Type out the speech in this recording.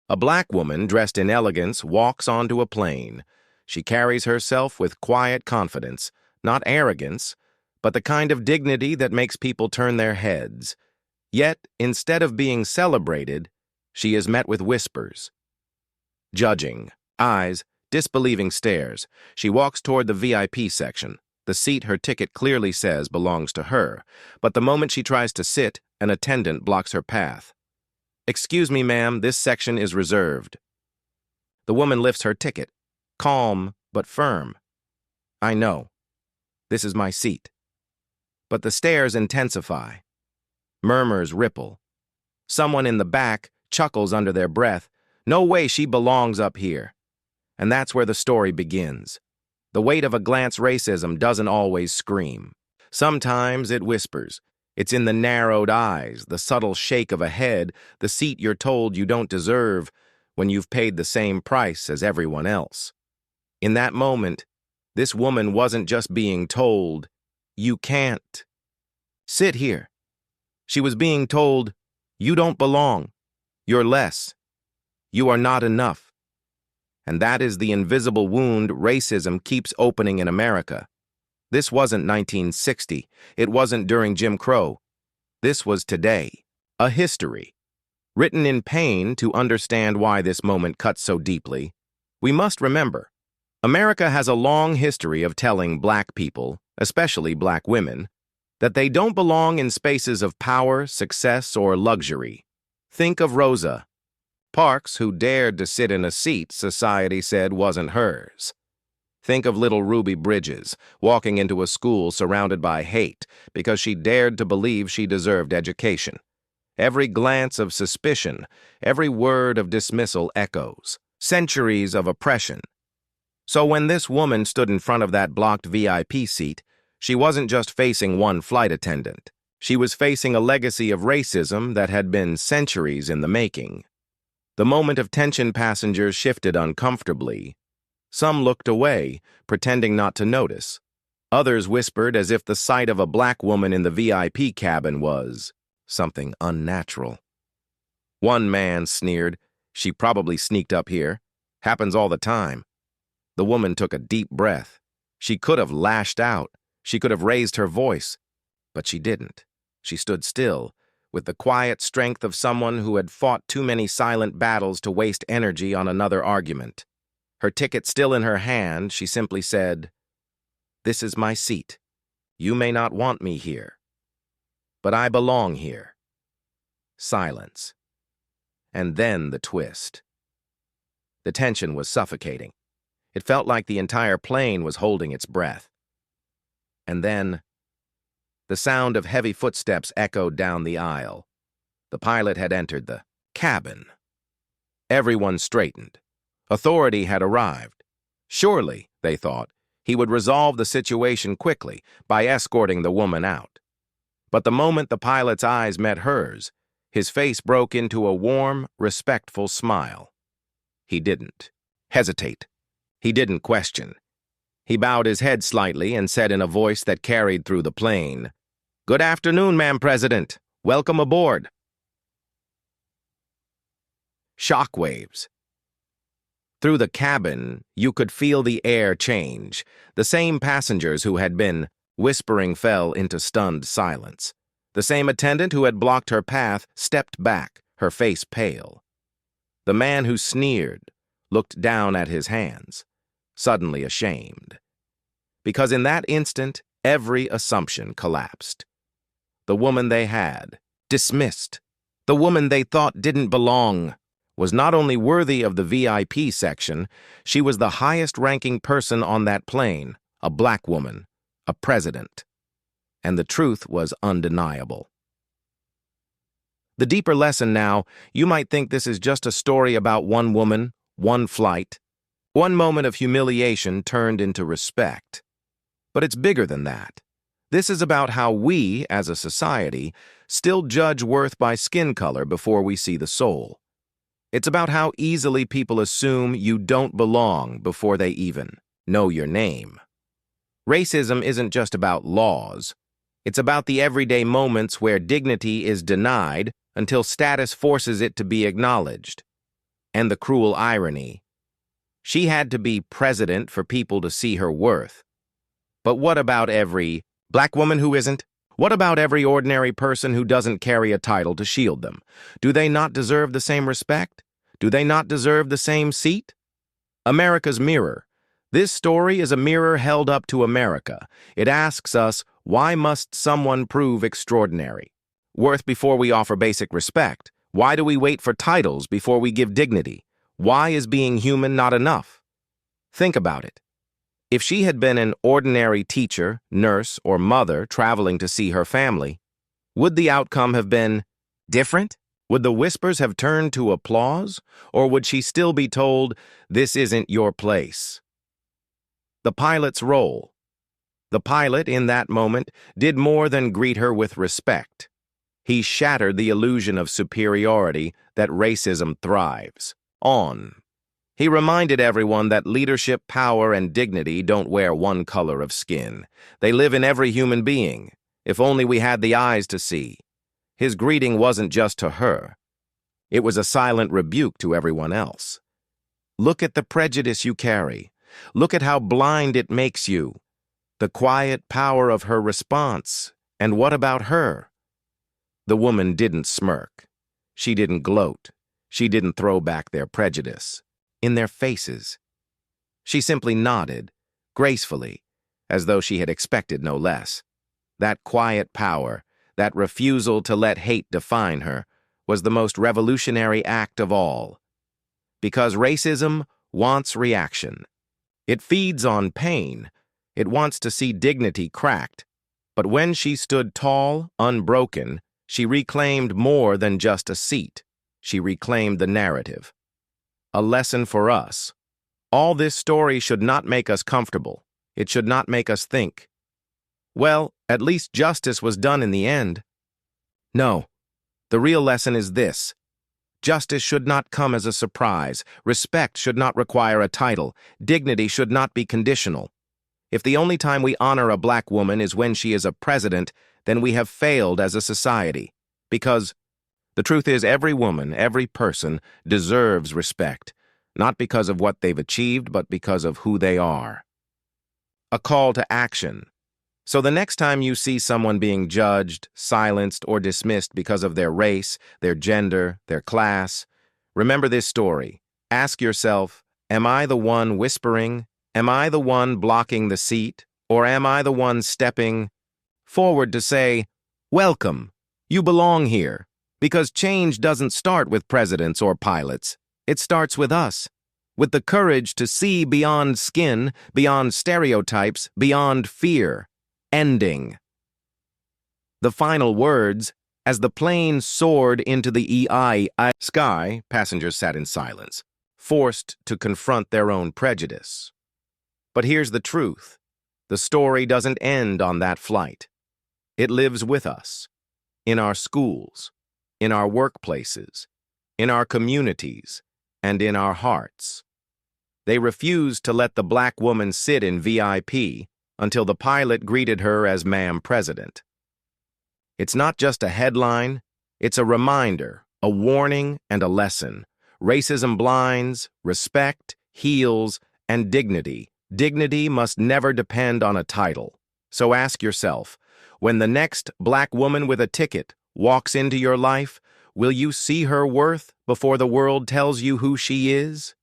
A black woman dressed in elegance walks onto a plane. She carries herself with quiet confidence, not arrogance, but the kind of dignity that makes people turn their heads. Yet, instead of being celebrated, she is met with whispers. Judging, eyes, disbelieving stares, she walks toward the VIP section. The seat her ticket clearly says belongs to her, but the moment she tries to sit, an attendant blocks her path. "Excuse me, ma'am, this section is reserved." The woman lifts her ticket, calm but firm. "I know. This is my seat." But the stares intensify. Murmurs ripple. Someone in the back chuckles under their breath. "No way she belongs up here." And that's where the story begins. The weight of a glance racism doesn't always scream. Sometimes it whispers. It's in the narrowed eyes, the subtle shake of a head, the seat you're told you don't deserve when you've paid the same price as everyone else. In that moment, this woman wasn't just being told, "You can't sit here." She was being told, "You don't belong. You're less. You are not enough." And that is the invisible wound racism keeps opening in America. This wasn't 1960. It wasn't during Jim Crow. This was today. A history. Written in pain to understand why this moment cuts so deeply, we must remember, America has a long history of telling black people, especially black women, that they don't belong in spaces of power, success, or luxury. Think of Rosa Parks, who dared to sit in a seat society said wasn't hers. Think of little Ruby Bridges, walking into a school surrounded by hate because she dared to believe she deserved education. Every glance of suspicion, every word of dismissal echoes. Centuries of oppression. So when this woman stood in front of that blocked VIP seat, she wasn't just facing one flight attendant. She was facing a legacy of racism that had been centuries in the making. The moment of tension, passengers shifted uncomfortably. Some looked away, pretending not to notice. Others whispered as if the sight of a black woman in the VIP cabin was something unnatural. One man sneered, "She probably sneaked up here. Happens all the time." The woman took a deep breath. She could have lashed out. She could have raised her voice. But she didn't. She stood still, with the quiet strength of someone who had fought too many silent battles to waste energy on another argument. Her ticket still in her hand, she simply said, "This is my seat. You may not want me here, but I belong here." Silence. And then the twist. The tension was suffocating. It felt like the entire plane was holding its breath. And then the sound of heavy footsteps echoed down the aisle. The pilot had entered the cabin. Everyone straightened. Authority had arrived. Surely, they thought, he would resolve the situation quickly by escorting the woman out. But the moment the pilot's eyes met hers, his face broke into a warm, respectful smile. He didn't hesitate. He didn't question. He bowed his head slightly and said in a voice that carried through the plane, "Good afternoon, Ma'am President. Welcome aboard." Shockwaves. Through the cabin, you could feel the air change. The same passengers who had been whispering fell into stunned silence. The same attendant who had blocked her path stepped back, her face pale. The man who sneered looked down at his hands, suddenly ashamed. Because in that instant, every assumption collapsed. The woman they had dismissed, the woman they thought didn't belong, was not only worthy of the VIP section, she was the highest-ranking person on that plane, a black woman, a president. And the truth was undeniable. The deeper lesson now, you might think this is just a story about one woman, one flight, one moment of humiliation turned into respect. But it's bigger than that. This is about how we, as a society, still judge worth by skin color before we see the soul. It's about how easily people assume you don't belong before they even know your name. Racism isn't just about laws. It's about the everyday moments where dignity is denied until status forces it to be acknowledged. And the cruel irony. She had to be president for people to see her worth. But what about every black woman who isn't? What about every ordinary person who doesn't carry a title to shield them? Do they not deserve the same respect? Do they not deserve the same seat? America's mirror. This story is a mirror held up to America. It asks us, why must someone prove extraordinary? Worth before we offer basic respect. Why do we wait for titles before we give dignity? Why is being human not enough? Think about it. If she had been an ordinary teacher, nurse, or mother traveling to see her family, would the outcome have been different? Would the whispers have turned to applause, or would she still be told, "This isn't your place"? The pilot's role. The pilot, in that moment, did more than greet her with respect. He shattered the illusion of superiority that racism thrives on. He reminded everyone that leadership, power, and dignity don't wear one color of skin. They live in every human being, if only we had the eyes to see. His greeting wasn't just to her. It was a silent rebuke to everyone else. Look at the prejudice you carry. Look at how blind it makes you. The quiet power of her response. And what about her? The woman didn't smirk. She didn't gloat. She didn't throw back their prejudice in their faces. She simply nodded, gracefully, as though she had expected no less. That quiet power, that refusal to let hate define her, was the most revolutionary act of all. Because racism wants reaction. It feeds on pain. It wants to see dignity cracked. But when she stood tall, unbroken, she reclaimed more than just a seat. She reclaimed the narrative. A lesson for us. All this story should not make us comfortable. It should not make us think, well, at least justice was done in the end. No, the real lesson is this. Justice should not come as a surprise. Respect should not require a title. Dignity should not be conditional. If the only time we honor a black woman is when she is a president, then we have failed as a society. Because the truth is, every woman, every person deserves respect, not because of what they've achieved, but because of who they are. A call to action. So the next time you see someone being judged, silenced, or dismissed because of their race, their gender, their class, remember this story. Ask yourself, am I the one whispering? Am I the one blocking the seat? Or am I the one stepping forward to say, welcome, you belong here? Because change doesn't start with presidents or pilots. It starts with us, with the courage to see beyond skin, beyond stereotypes, beyond fear. Ending. The final words, as the plane soared into the sky, passengers sat in silence, forced to confront their own prejudice. But here's the truth. The story doesn't end on that flight. It lives with us, in our schools, in our workplaces, in our communities, and in our hearts. They refused to let the black woman sit in VIP until the pilot greeted her as Ma'am President. It's not just a headline, it's a reminder, a warning, and a lesson. Racism blinds, respect, heals, and dignity. Dignity must never depend on a title. So ask yourself, when the next black woman with a ticket walks into your life, will you see her worth before the world tells you who she is?